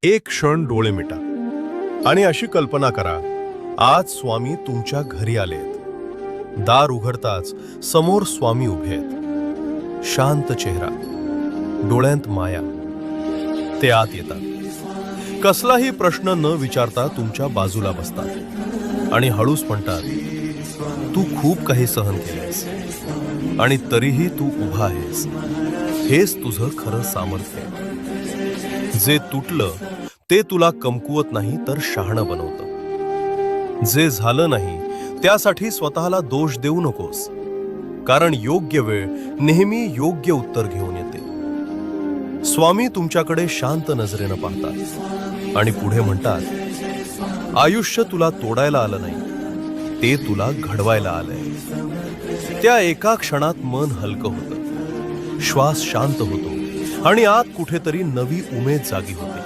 एक क्षण डोळे मिटा आणि अशी कल्पना करा, आज स्वामी तुमच्या घरी आलेत. दार उघडताच समोर स्वामी उभे आहेत. शांत चेहरा, डोळ्यांत माया. ते आत येतात. कसलाही प्रश्न न विचारता तुमच्या बाजूला बसतात आणि हळूच म्हणतात, तू खूप काही सहन केलेस आणि तरीही तू उभा आहेस. हेच तुझं खरं सामर्थ्य आहे. जे तुटलं ते तुला कमकुवत नाही तर शहाणं बनवतं. जे झालं नाही त्यासाठी स्वतःला दोष देऊ नकोस, कारण योग्य वेळ नेहमी योग्य उत्तर घेऊन येते. स्वामी तुमच्याकडे शांत नजरेनं पाहतात आणि पुढे म्हणतात, आयुष्य तुला तोडायला आलं नाही, ते तुला घडवायला आलंय. त्या एका क्षणात मन हलकं होतं, श्वास शांत होतो आणि आत कुठेतरी नवी उमेद जागी होते.